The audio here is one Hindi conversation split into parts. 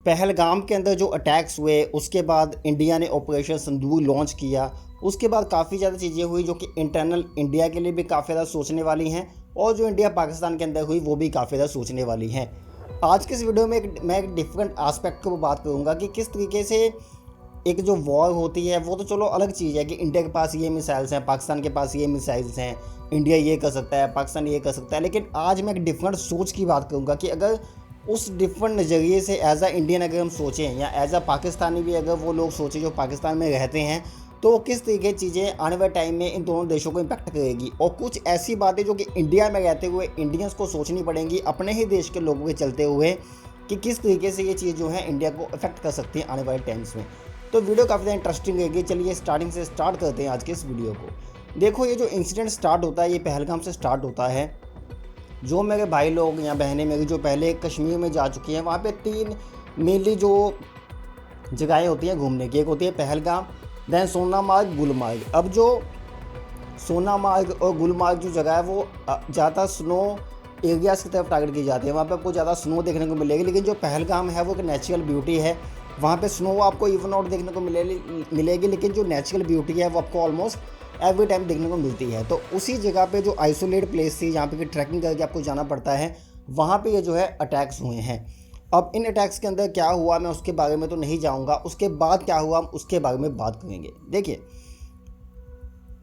पहलगाम के अंदर जो अटैक्स हुए उसके बाद इंडिया ने ऑपरेशन सिंदूर लॉन्च किया। उसके बाद काफ़ी ज़्यादा चीज़ें हुई जो कि इंटरनल इंडिया के लिए भी काफ़ी ज़्यादा सोचने वाली हैं, और जो इंडिया पाकिस्तान के अंदर हुई वो भी काफ़ी ज़्यादा सोचने वाली हैं। आज के इस वीडियो में मैं एक डिफरेंट आस्पेक्ट को बात करूँगा कि किस तरीके से एक जो वॉर होती है वो तो चलो अलग चीज़ है कि इंडिया के पास ये मिसाइल्स हैं, पाकिस्तान के पास ये मिसाइल्स हैं, इंडिया ये कर सकता है, पाकिस्तान ये कर सकता है। लेकिन आज मैं एक डिफरेंट सोच की बात करूँगा कि अगर उस डिफरेंट नज़रिए से एज अ इंडियन अगर हम सोचें, या एज अ पाकिस्तानी भी अगर वो लोग सोचें जो पाकिस्तान में रहते हैं, तो किस तरीके की चीज़ें आने वाले टाइम में इन दोनों देशों को इम्पैक्ट करेगी। और कुछ ऐसी बातें जो कि इंडिया में रहते हुए इंडियंस को सोचनी पड़ेंगी अपने ही देश के लोगों के चलते हुए, कि किस तरीके से ये चीज़ जो है इंडिया को अफेक्ट कर सकती है आने वाले टाइम्स में। तो वीडियो काफ़ी ज़्यादा इंटरेस्टिंग रहेगी। चलिए स्टार्टिंग से स्टार्ट करते हैं आज के इस वीडियो को। देखो, ये जो इंसिडेंट स्टार्ट होता है ये पहलगाम से स्टार्ट होता है। जो मेरे भाई लोग या बहनें मेरी जो पहले कश्मीर में जा चुकी हैं, वहाँ पे 3 मेनली जो जगहें होती हैं घूमने की, एक होती है पहलगाम, दैन सोनामार्ग, गुलमार्ग। अब जो सोनामार्ग और गुलमार्ग जो जगह है वो ज़्यादा स्नो एरियाज़ की तरफ टारगेट की जाती है, वहाँ पे आपको ज़्यादा स्नो देखने को मिलेगी। लेकिन जो पहलगाम है वो एक नेचुरल ब्यूटी है, वहाँ पे स्नो आपको इवन आउट देखने को मिलेगी, लेकिन जो नेचुरल ब्यूटी है वो आपको ऑलमोस्ट एवरी टाइम देखने को मिलती है। तो उसी जगह पे जो आइसोलेट प्लेस थी जहाँ पे कि ट्रैकिंग करके आपको जाना पड़ता है, वहाँ पे ये जो है अटैक्स हुए हैं। अब इन अटैक्स के अंदर क्या हुआ मैं उसके बारे में तो नहीं जाऊँगा, उसके बाद क्या हुआ हम उसके बारे में बात करेंगे। देखिए,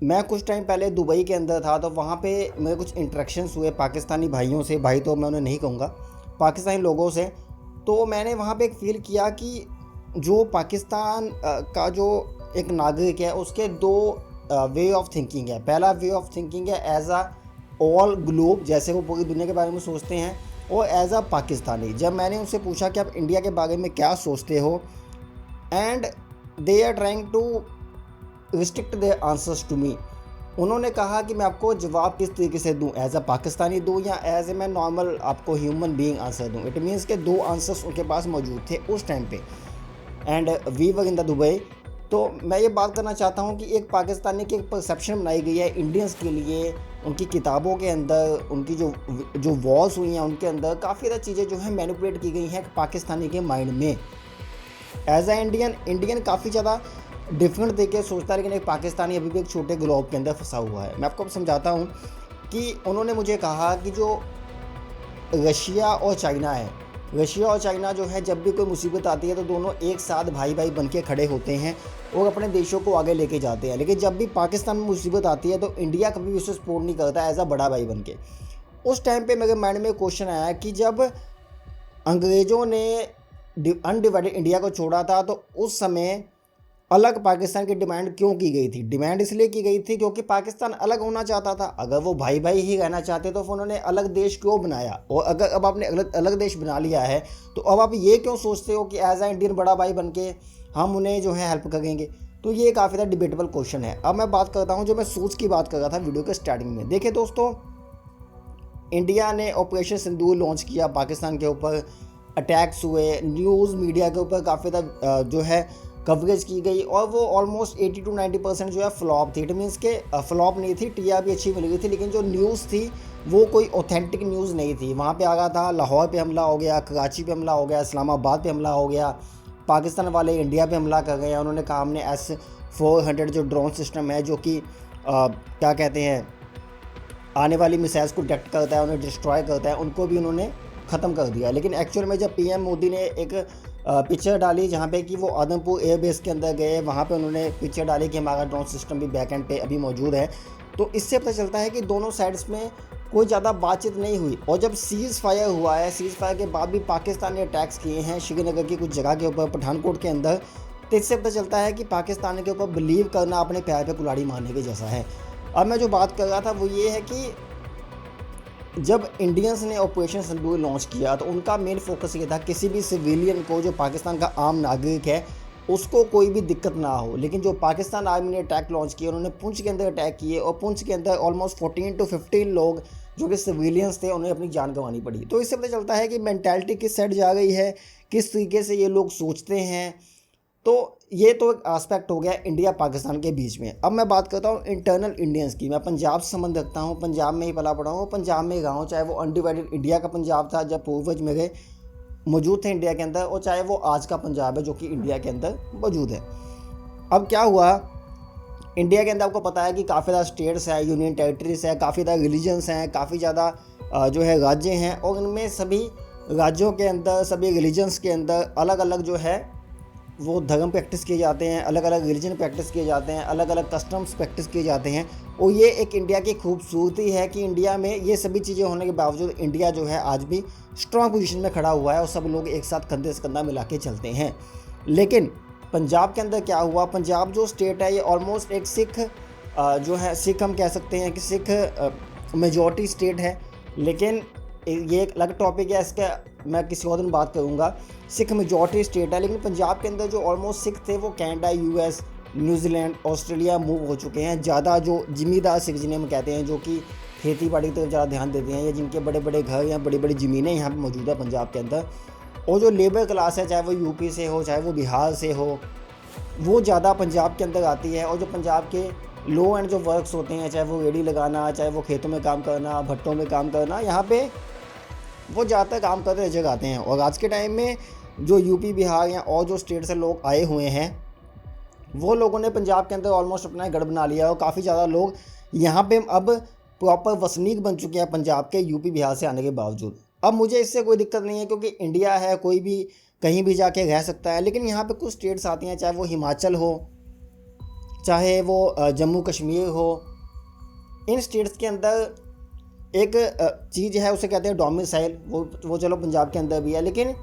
मैं कुछ टाइम पहले दुबई के अंदर था, तो वहाँ पे मेरे कुछ इंटरेक्शंस हुए पाकिस्तानी भाइयों से, भाई तो मैं उन्हें नहीं कहूँगा, पाकिस्तानी लोगों से। तो मैंने वहाँ पे एक फ़ील किया कि जो पाकिस्तान का जो एक नागरिक है उसके 2 वे ऑफ थिंकिंग है। पहला वे ऑफ थिंकिंग है एज अ ऑल ग्लोब, जैसे वो पूरी दुनिया के बारे में सोचते हैं, और एज अ पाकिस्तानी। जब मैंने उनसे पूछा कि आप इंडिया के बारे में क्या सोचते हो, and they are trying to restrict their answers to me, उन्होंने कहा कि मैं आपको जवाब किस तरीके से दूं, एज अ पाकिस्तानी दूं या एज ए मैं नॉर्मल आपको ह्यूमन बीइंग आंसर दूं। इट मीन्स के 2 आंसर्स उनके पास मौजूद थे उस टाइम पे, and we were in the Dubai. तो मैं ये बात करना चाहता हूँ कि एक पाकिस्तानी की एक परसेप्शन बनाई गई है इंडियंस के लिए, उनकी किताबों के अंदर, उनकी जो वॉर्स हुई हैं उनके अंदर काफ़ी ज़्यादा चीज़ें जो है मैनिपुलेट की गई हैं पाकिस्तानी के माइंड में। एज अ इंडियन काफ़ी ज़्यादा डिफरेंट तरीके से सोचता है, लेकिन एक पाकिस्तानी अभी भी एक छोटे ग्लोब के अंदर फंसा हुआ है। मैं आपको समझाता हूँ कि उन्होंने मुझे कहा कि जो रशिया और चाइना है, रशिया और चाइना जो है जब भी कोई मुसीबत आती है तो दोनों एक साथ भाई भाई बन के खड़े होते हैं और अपने देशों को आगे लेके जाते हैं। लेकिन जब भी पाकिस्तान में मुसीबत आती है तो इंडिया कभी भी उसे सपोर्ट नहीं करता एज अ बड़ा भाई बन के। उस टाइम पे मेरे माइंड में क्वेश्चन आया कि जब अंग्रेज़ों ने अनडिवाइडेड इंडिया को छोड़ा था तो उस समय अलग पाकिस्तान की डिमांड क्यों की गई थी? डिमांड इसलिए की गई थी क्योंकि पाकिस्तान अलग होना चाहता था। अगर वो भाई भाई ही रहना चाहते तो फिर उन्होंने अलग देश क्यों बनाया? और अगर अब आपने अलग देश बना लिया है तो अब आप ये क्यों सोचते हो कि एज अ इंडियन बड़ा भाई बन के हम उन्हें जो है हेल्प करेंगे? तो ये काफ़ी ज़्यादा डिबेटेबल क्वेश्चन है। अब मैं बात करता हूँ जो मैं सोच की बात कर रहा था वीडियो के स्टार्टिंग में। देखिए दोस्तों, इंडिया ने ऑपरेशन सिंदूर लॉन्च किया, पाकिस्तान के ऊपर अटैक्स हुए, न्यूज़ मीडिया के ऊपर काफ़ी ज़्यादा जो है कवरेज की गई, और वो ऑलमोस्ट 80 to 90% जो है फ्लॉप थी। इट मीन्स के फ्लॉप नहीं थी, टीआरपी अच्छी मिल गई थी, लेकिन जो न्यूज़ थी वो कोई ऑथेंटिक न्यूज़ नहीं थी। वहाँ पे आ गया था लाहौर पे हमला हो गया, कराची पे हमला हो गया, इस्लामाबाद पे हमला हो गया, पाकिस्तान वाले इंडिया पे हमला कर गए हैं। उन्होंने कहा हमने S-400 जो ड्रोन सिस्टम है जो कि क्या कहते हैं आने वाली मिसाइल्स को डिटेक्ट करता है, उन्हें डिस्ट्रॉय करता है, उनको भी उन्होंने ख़त्म कर दिया। लेकिन एक्चुअल में जब पीएम मोदी ने एक पिक्चर डाली जहाँ पे कि वो आदमपुर एयरबेस के अंदर गए, वहाँ पे उन्होंने पिक्चर डाली कि हमारा ड्रोन सिस्टम भी बैक एंड पे अभी मौजूद है, तो इससे पता चलता है कि दोनों साइड्स में कोई ज़्यादा बातचीत नहीं हुई। और जब सीज़ फायर हुआ है, सीज़ फायर के बाद भी पाकिस्तान ने अटैक्स किए हैं श्रीनगर की कुछ जगह के ऊपर, पठानकोट के अंदर, तो इससे पता चलता है कि पाकिस्तान के ऊपर बिलीव करना अपने पैर पर कुल्हाड़ी मारने के जैसा है। अब मैं जो बात कर रहा था वो ये है कि जब इंडियंस ने ऑपरेशन सिंदूर लॉन्च किया तो उनका मेन फोकस ये था किसी भी सिविलियन को, जो पाकिस्तान का आम नागरिक है, उसको कोई भी दिक्कत ना हो। लेकिन जो पाकिस्तान आर्मी ने अटैक लॉन्च किया, उन्होंने पुंछ के अंदर अटैक किए, और पुंछ के अंदर ऑलमोस्ट 14 to 15 लोग जो कि सिविलियंस थे उन्हें अपनी जान गंवानी पड़ी। तो इससे पता चलता है कि मैंटेलिटी किस साइड जा गई है, किस तरीके से ये लोग सोचते हैं। तो ये तो एक एस्पेक्ट हो गया इंडिया पाकिस्तान के बीच में। अब मैं बात करता हूँ इंटरनल इंडियंस की। मैं पंजाब से संबंध रखता हूँ, पंजाब में ही पला पड़ा हूँ, पंजाब में रहा हूँ, चाहे वो अनडिवाइडेड इंडिया का पंजाब था जब पूर्वज मेरे मौजूद थे इंडिया के अंदर, और चाहे वो आज का पंजाब है जो कि इंडिया के अंदर मौजूद है। अब क्या हुआ, इंडिया के अंदर आपको पता है कि काफ़ी ज़्यादा स्टेट्स हैं, यूनियन टेरिटरीज हैं, काफ़ी ज़्यादा रिलीजन्स हैं, काफ़ी ज़्यादा जो है राज्य हैं, और इनमें सभी राज्यों के अंदर, सभी रिलीजन्स के अंदर अलग अलग जो है वो धर्म प्रैक्टिस किए जाते हैं, अलग अलग रिलीजन प्रैक्टिस किए जाते हैं, अलग अलग कस्टम्स प्रैक्टिस किए जाते हैं। और ये एक इंडिया की खूबसूरती है कि इंडिया में ये सभी चीज़ें होने के बावजूद इंडिया जो है आज भी स्ट्रॉन्ग पोजीशन में खड़ा हुआ है, और सब लोग एक साथ कंधे से कंधा मिला के चलते हैं। लेकिन पंजाब के अंदर क्या हुआ, पंजाब जो स्टेट है ये ऑलमोस्ट एक सिख जो है, सिख हम कह सकते हैं कि सिख मेजॉरिटी स्टेट है। लेकिन ये एक अलग टॉपिक है, इसका मैं किसी और दिन बात करूँगा। सिख मेजॉरिटी स्टेट है, लेकिन पंजाब के अंदर जो ऑलमोस्ट सिख थे वो Canada, US, New Zealand, Australia move हो चुके हैं। ज़्यादा जो ज़मींदार सिख जिन्हें हम कहते हैं, जो कि खेती बाड़ी की तरफ ज़्यादा ध्यान देते हैं, या जिनके बड़े बड़े घर या बड़ी बड़ी ज़मीनें यहाँ पर मौजूद है पंजाब के अंदर। और जो लेबर क्लास है, चाहे वो यूपी से हो, चाहे वो बिहार से हो, वो ज़्यादा पंजाब के अंदर आती है। और जो पंजाब के लो एंड जो वर्क्स होते हैं, चाहे वो रेडी लगाना, चाहे वो खेतों में काम करना, भट्टों में काम करना, यहाँ पे वो ज़्यादातर काम करते नजर आते हैं। और आज के टाइम में जो यूपी, बिहार या और जो स्टेट से लोग आए हुए हैं, वो लोगों ने पंजाब के अंदर ऑलमोस्ट अपना घर बना लिया, और काफ़ी ज़्यादा लोग यहाँ पे अब प्रॉपर वसनीक बन चुके हैं पंजाब के, यूपी बिहार से आने के बावजूद। अब मुझे इससे कोई दिक्कत नहीं है, क्योंकि इंडिया है, कोई भी कहीं भी जाके रह सकता है। लेकिन यहाँ पे कुछ स्टेट्स आती हैं, चाहे वो हिमाचल हो, चाहे वो जम्मू कश्मीर हो, इन स्टेट्स के अंदर एक चीज़ है, उसे कहते हैं डोमिसाइल। वो चलो पंजाब के अंदर भी है, लेकिन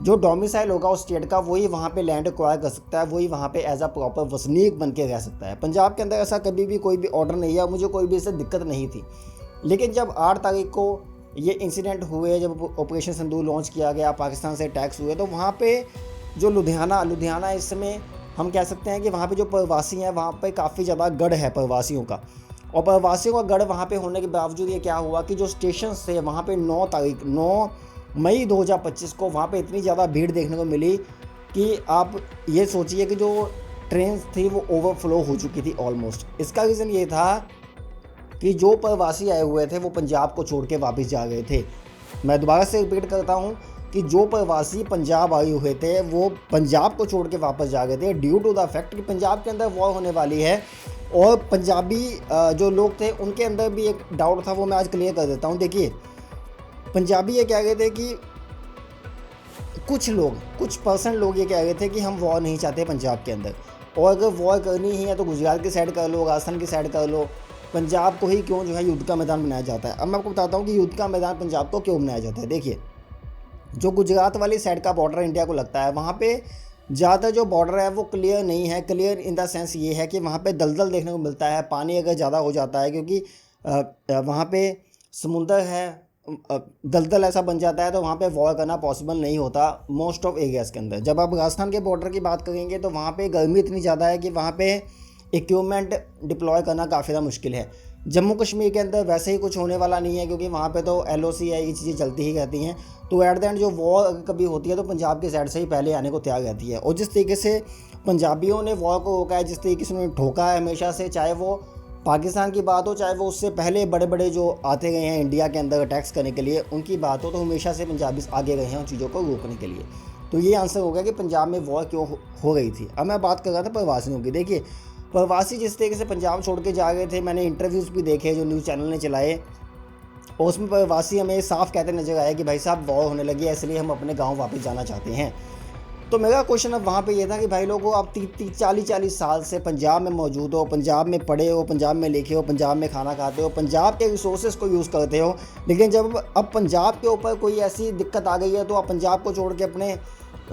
जो डोमिसाइल होगा उस स्टेट का, वही वहाँ पे लैंड एक्वायर कर सकता है, वही वहाँ पे एज अ प्रॉपर वसनीक बन के रह सकता है। पंजाब के अंदर ऐसा कभी भी कोई भी ऑर्डर नहीं है, मुझे कोई भी इससे दिक्कत नहीं थी। लेकिन जब 8 तारीख को ये इंसिडेंट हुए, जब ऑपरेशन सिंदूर लॉन्च किया गया, पाकिस्तान से अटैक्स हुए, तो वहाँ पर जो लुधियाना इस समय हम कह सकते हैं कि वहाँ पर जो प्रवासी हैं, वहाँ पर काफ़ी ज़्यादा गढ़ है प्रवासियों का। और प्रवासियों का गढ़ वहाँ पे होने के बावजूद ये क्या हुआ कि जो स्टेशन थे वहाँ पे 9 मई 2025 को वहाँ पे इतनी ज़्यादा भीड़ देखने को मिली कि आप ये सोचिए कि जो ट्रेन थी वो ओवरफ्लो हो चुकी थी ऑलमोस्ट। इसका रीज़न ये था कि जो प्रवासी आए हुए थे वो पंजाब को छोड़ के वापस जा गए थे। मैं दोबारा से रिपीट करता हूँ कि जो प्रवासी पंजाब आए हुए थे वो पंजाब को छोड़ के वापस जा गए थे, ड्यू टू द फैक्ट कि पंजाब के अंदर वॉर होने वाली है। और पंजाबी जो लोग थे उनके अंदर भी एक डाउट था, वो मैं आज क्लियर कर देता हूँ। देखिए, पंजाबी ये कह रहे थे कि कुछ परसेंट लोग ये कह रहे थे कि हम वॉर नहीं चाहते पंजाब के अंदर, और अगर वॉर करनी ही है तो गुजरात की साइड कर लो, राजस्थान की साइड कर लो, पंजाब को ही क्यों जो है युद्ध का मैदान बनाया जाता है। अब मैं आपको बताता हूँ कि युद्ध का मैदान पंजाब को क्यों बनाया जाता है। देखिए, जो गुजरात वाली साइड का बॉर्डर इंडिया को लगता है, वहाँ पे ज़्यादा जो बॉर्डर है वो क्लियर नहीं है। क्लियर इन द सेंस ये है कि वहाँ पे दलदल देखने को मिलता है, पानी अगर ज़्यादा हो जाता है, क्योंकि वहाँ पे समुंदर है, दलदल ऐसा बन जाता है, तो वहाँ पे वॉर करना पॉसिबल नहीं होता मोस्ट ऑफ एरियाज़ के अंदर। जब आप राजस्थान के बॉर्डर की बात करेंगे तो वहाँ पे गर्मी इतनी ज़्यादा है कि वहाँ पे इक्विपमेंट डिप्लॉय करना काफ़ी ज़्यादा मुश्किल है। जम्मू कश्मीर के अंदर वैसे ही कुछ होने वाला नहीं है, क्योंकि वहाँ पे तो LOC है, ये चीज़ें चलती ही रहती हैं। तो एट द एंड जो वॉर कभी होती है तो पंजाब की साइड से ही पहले आने को तैयार रहती है। और जिस तरीके से पंजाबियों ने वॉर को रोका है, जिस तरीके से उन्होंने ठोका है हमेशा से, चाहे वो पाकिस्तान की बात हो, चाहे वो उससे पहले बड़े बड़े जो आते गए हैं इंडिया के अंदर अटैक्स करने के लिए उनकी बात हो, तो हमेशा से पंजाबी आगे गए हैं उन चीज़ों को रोकने के लिए। तो ये आंसर हो गया कि पंजाब में वॉर क्यों हो रही थी। अब मैं बात कर रहा था प्रवासियों की। देखिए, प्रवासी जिस तरीके से पंजाब छोड़ के जा गए थे, मैंने इंटरव्यूज़ भी देखे जो न्यूज़ चैनल ने चलाए, और उसमें प्रवासी हमें साफ कहते नजर आए कि भाई साहब वॉर होने लगी है, इसलिए हम अपने गांव वापस जाना चाहते हैं। तो मेरा क्वेश्चन अब वहाँ पे ये था कि भाई लोगों, आप 40 साल से पंजाब में मौजूद हो, पंजाब में पढ़े हो, पंजाब में लिखे हो, पंजाब में खाना खाते हो, पंजाब के रिसोर्सेज को यूज़ करते हो, लेकिन जब अब पंजाब के ऊपर कोई ऐसी दिक्कत आ गई है तो आप पंजाब को छोड़ के अपने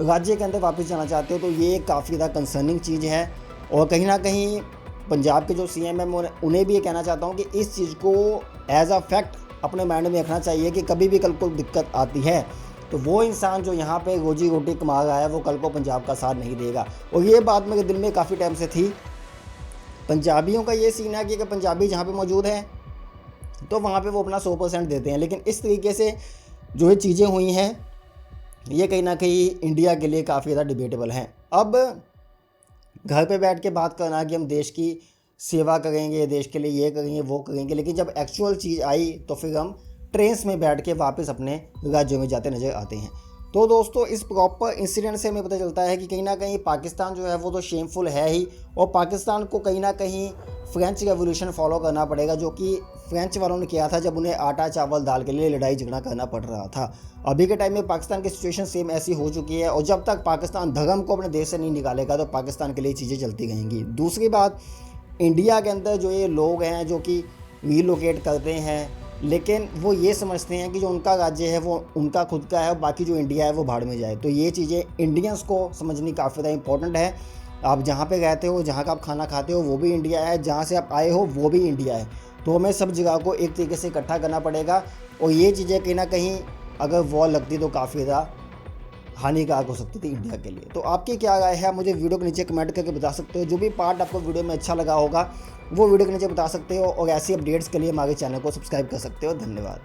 राज्य के अंदर वापस जाना चाहते हो। तो ये काफ़ी ज़्यादा कंसर्निंग चीज़ है। और कहीं ना कहीं पंजाब के जो CM है, मैं उन्हें भी ये कहना चाहता हूँ कि इस चीज़ को एज अ फैक्ट अपने माइंड में रखना चाहिए कि कभी भी कल को दिक्कत आती है तो वो इंसान जो यहाँ पे रोजी रोटी कमा रहा है वो कल को पंजाब का साथ नहीं देगा। और ये बात मेरे दिल में काफ़ी टाइम से थी। पंजाबियों का ये सीन है कि अगर पंजाबी जहाँ पे मौजूद है तो वहाँ पे वो अपना 100% देते हैं, लेकिन इस तरीके से जो ये चीज़ें हुई हैं ये कहीं ना कहीं इंडिया के लिए काफ़ी ज़्यादा डिबेटेबल हैं। अब घर पे बैठ के बात करना कि हम देश की सेवा करेंगे, देश के लिए ये करेंगे वो करेंगे, लेकिन जब एक्चुअल चीज़ आई तो फिर हम ट्रेन्स में बैठ के वापस अपने राज्यों में जाते नज़र आते हैं। तो दोस्तों इस प्रॉपर इंसिडेंट से हमें पता चलता है कि कहीं ना कहीं पाकिस्तान जो है वो तो शेमफुल है ही, और पाकिस्तान को कहीं ना कहीं फ्रेंच रेवोल्यूशन फॉलो करना पड़ेगा, जो कि फ्रेंच वालों ने किया था जब उन्हें आटा चावल दाल के लिए लड़ाई झगड़ा करना पड़ रहा था। अभी के टाइम में पाकिस्तान की सिचुएशन सेम ऐसी हो चुकी है, और जब तक पाकिस्तान धर्म को अपने देश से नहीं निकालेगा तो पाकिस्तान के लिए चीज़ें चलती रहेंगी। दूसरी बात, इंडिया के अंदर जो ये लोग हैं जो कि रीलोकेट करते हैं, लेकिन वो ये समझते हैं कि जो उनका राज्य है वो उनका खुद का है और बाकी जो इंडिया है वो भाड़ में जाए। तो ये चीज़ें इंडियंस को समझनी काफ़ी ज़्यादा इंपॉर्टेंट है। आप जहाँ पे रहते हो, जहाँ का आप खाना खाते हो वो भी इंडिया है, जहाँ से आप आए हो वो भी इंडिया है। तो हमें सब जगह को एक तरीके से इकट्ठा करना पड़ेगा, और ये चीज़ें कहीं ना कहीं अगर वॉर लगती तो काफ़ी ज़्यादा हानिकारक हो सकती थी इंडिया के लिए। तो आपकी क्या राय है, मुझे वीडियो के नीचे कमेंट करके बता सकते हो। जो भी पार्ट आपको वीडियो में अच्छा लगा होगा वो वीडियो के नीचे बता सकते हो, और ऐसी अपडेट्स के लिए हमारे चैनल को सब्सक्राइब कर सकते हो। धन्यवाद।